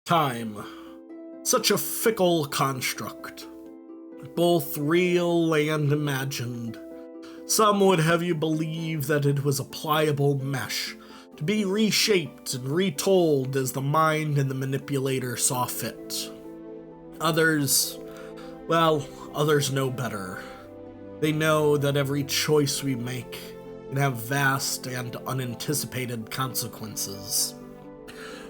Time. Such a fickle construct, both real and imagined. Some would have you believe that it was a pliable mesh, to be reshaped and retold as the mind and the manipulator saw fit. Others know better. They know that every choice we make can have vast and unanticipated consequences.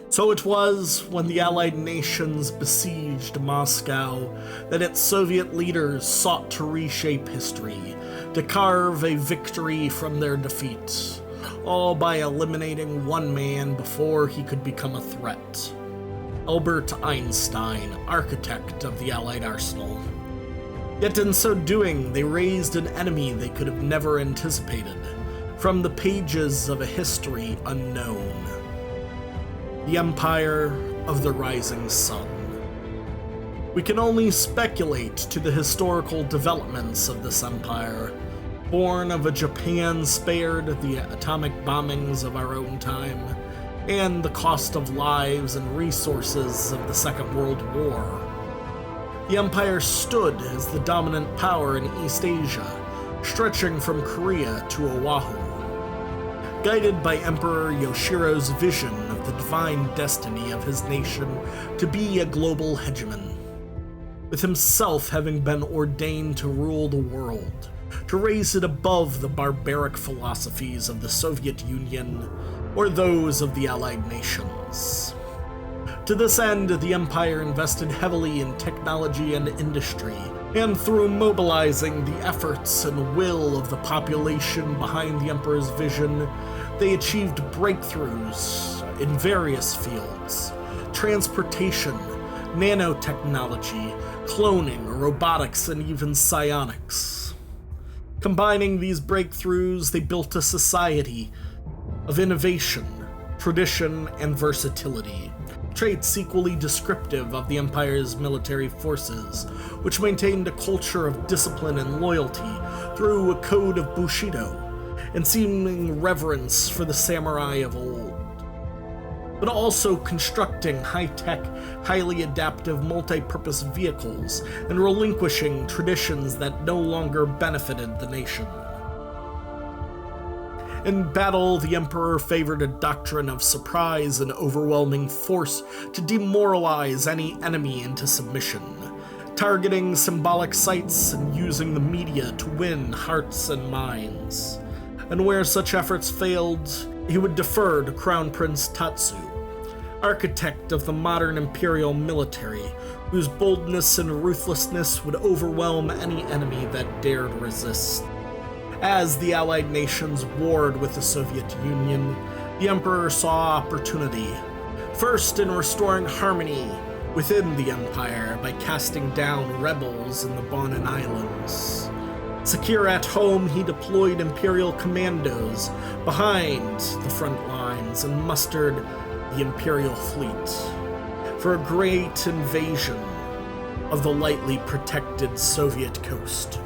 So it was when the Allied nations besieged Moscow that its Soviet leaders sought to reshape history, to carve a victory from their defeat, all by eliminating one man before he could become a threat. Albert Einstein, architect of the Allied arsenal. Yet in so doing, they raised an enemy they could have never anticipated, from the pages of a history unknown. The Empire of the Rising Sun. We can only speculate to the historical developments of this empire, born of a Japan spared the atomic bombings of our own time, and the cost of lives and resources of the Second World War. The empire stood as the dominant power in East Asia, stretching from Korea to Oahu. Guided by Emperor Yoshiro's vision of the divine destiny of his nation to be a global hegemon, with himself having been ordained to rule the world, to raise it above the barbaric philosophies of the Soviet Union or those of the Allied nations. To this end, the empire invested heavily in technology and industry, and through mobilizing the efforts and will of the population behind the emperor's vision, they achieved breakthroughs in various fields: transportation, nanotechnology, cloning, robotics, and even psionics. Combining these breakthroughs, they built a society of innovation, tradition, and versatility, traits equally descriptive of the Empire's military forces, which maintained a culture of discipline and loyalty through a code of Bushido and seeming reverence for the samurai of old, but also constructing high-tech, highly adaptive, multi-purpose vehicles and relinquishing traditions that no longer benefited the nation. In battle, the Emperor favored a doctrine of surprise and overwhelming force to demoralize any enemy into submission, targeting symbolic sites and using the media to win hearts and minds. And where such efforts failed, he would defer to Crown Prince Tatsu, architect of the modern Imperial military, whose boldness and ruthlessness would overwhelm any enemy that dared resist. As the Allied nations warred with the Soviet Union, the Emperor saw opportunity, first in restoring harmony within the Empire by casting down rebels in the Bonin Islands. Secure at home, he deployed Imperial commandos behind the front lines and mustered the Imperial fleet for a great invasion of the lightly protected Soviet coast.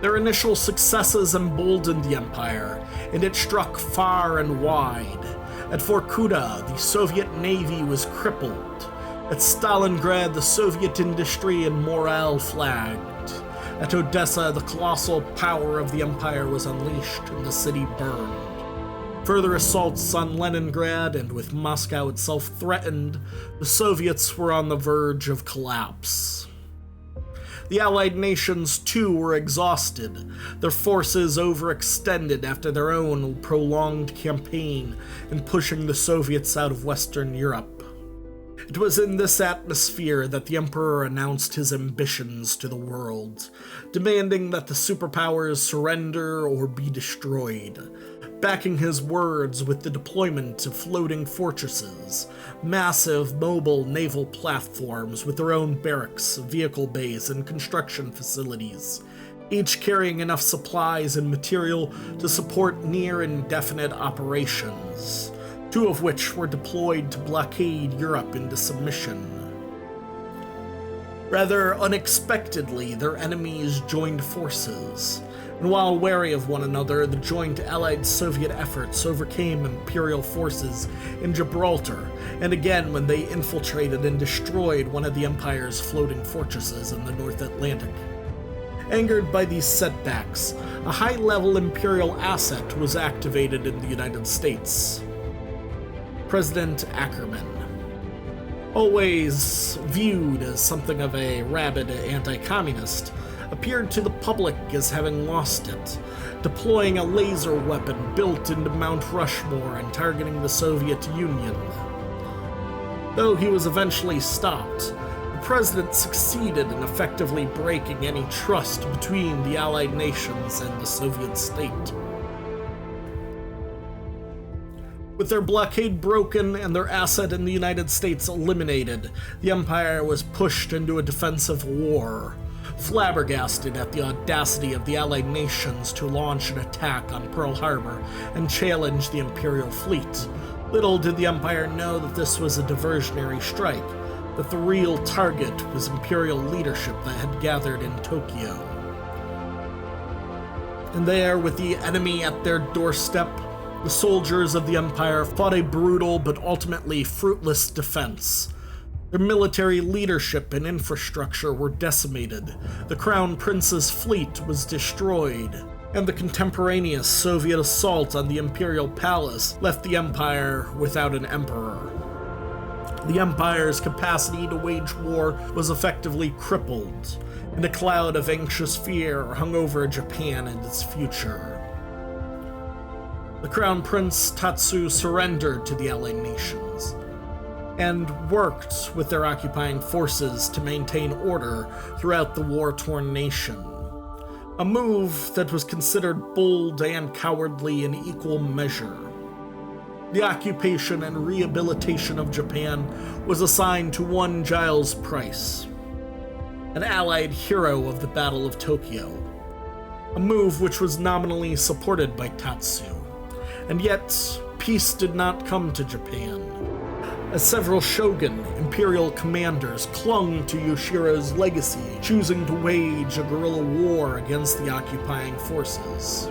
Their initial successes emboldened the Empire, and it struck far and wide. At Vorkuta, the Soviet Navy was crippled. At Stalingrad, the Soviet industry and morale flagged. At Odessa, the colossal power of the Empire was unleashed, and the city burned. Further assaults on Leningrad, and with Moscow itself threatened, the Soviets were on the verge of collapse. The Allied nations, too, were exhausted, their forces overextended after their own prolonged campaign in pushing the Soviets out of Western Europe. It was in this atmosphere that the Emperor announced his ambitions to the world, demanding that the superpowers surrender or be destroyed, backing his words with the deployment of floating fortresses, massive mobile naval platforms with their own barracks, vehicle bays, and construction facilities, each carrying enough supplies and material to support near indefinite operations, two of which were deployed to blockade Europe into submission. Rather unexpectedly, their enemies joined forces, and while wary of one another, the joint Allied Soviet efforts overcame Imperial forces in Gibraltar and again when they infiltrated and destroyed one of the Empire's floating fortresses in the North Atlantic. Angered by these setbacks, a high-level Imperial asset was activated in the United States. President Ackerman, always viewed as something of a rabid anti-communist, appeared to the public as having lost it, deploying a laser weapon built into Mount Rushmore and targeting the Soviet Union. Though he was eventually stopped, the president succeeded in effectively breaking any trust between the Allied nations and the Soviet state. With their blockade broken and their asset in the United States eliminated, the Empire was pushed into a defensive war, flabbergasted at the audacity of the Allied nations to launch an attack on Pearl Harbor and challenge the Imperial fleet. Little did the Empire know that this was a diversionary strike, that the real target was Imperial leadership that had gathered in Tokyo. And there, with the enemy at their doorstep, the soldiers of the Empire fought a brutal but ultimately fruitless defense. Their military leadership and infrastructure were decimated, the Crown Prince's fleet was destroyed, and the contemporaneous Soviet assault on the Imperial Palace left the Empire without an emperor. The Empire's capacity to wage war was effectively crippled, and a cloud of anxious fear hung over Japan and its future. The Crown Prince Tatsu surrendered to the Allied nations, and worked with their occupying forces to maintain order throughout the war-torn nation. A move that was considered bold and cowardly in equal measure. The occupation and rehabilitation of Japan was assigned to one Giles Price, an Allied hero of the Battle of Tokyo, a move which was nominally supported by Tatsu. And yet, peace did not come to Japan, as several shogun imperial commanders clung to Yoshiro's legacy, choosing to wage a guerrilla war against the occupying forces.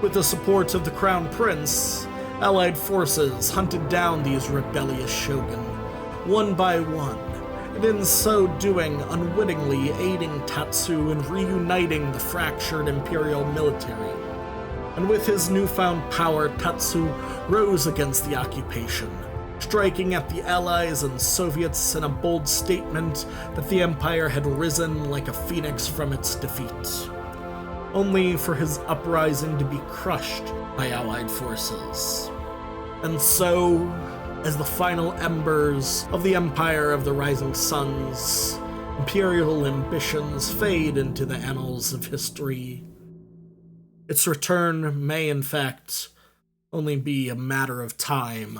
With the support of the Crown Prince, Allied forces hunted down these rebellious shogun, one by one, and in so doing unwittingly aiding Tatsu in reuniting the fractured Imperial military. And with his newfound power, Tatsu rose against the occupation, striking at the Allies and Soviets in a bold statement that the Empire had risen like a phoenix from its defeat, only for his uprising to be crushed by Allied forces. And so, as the final embers of the Empire of the Rising Suns, Imperial ambitions fade into the annals of history, its return may, in fact, only be a matter of time.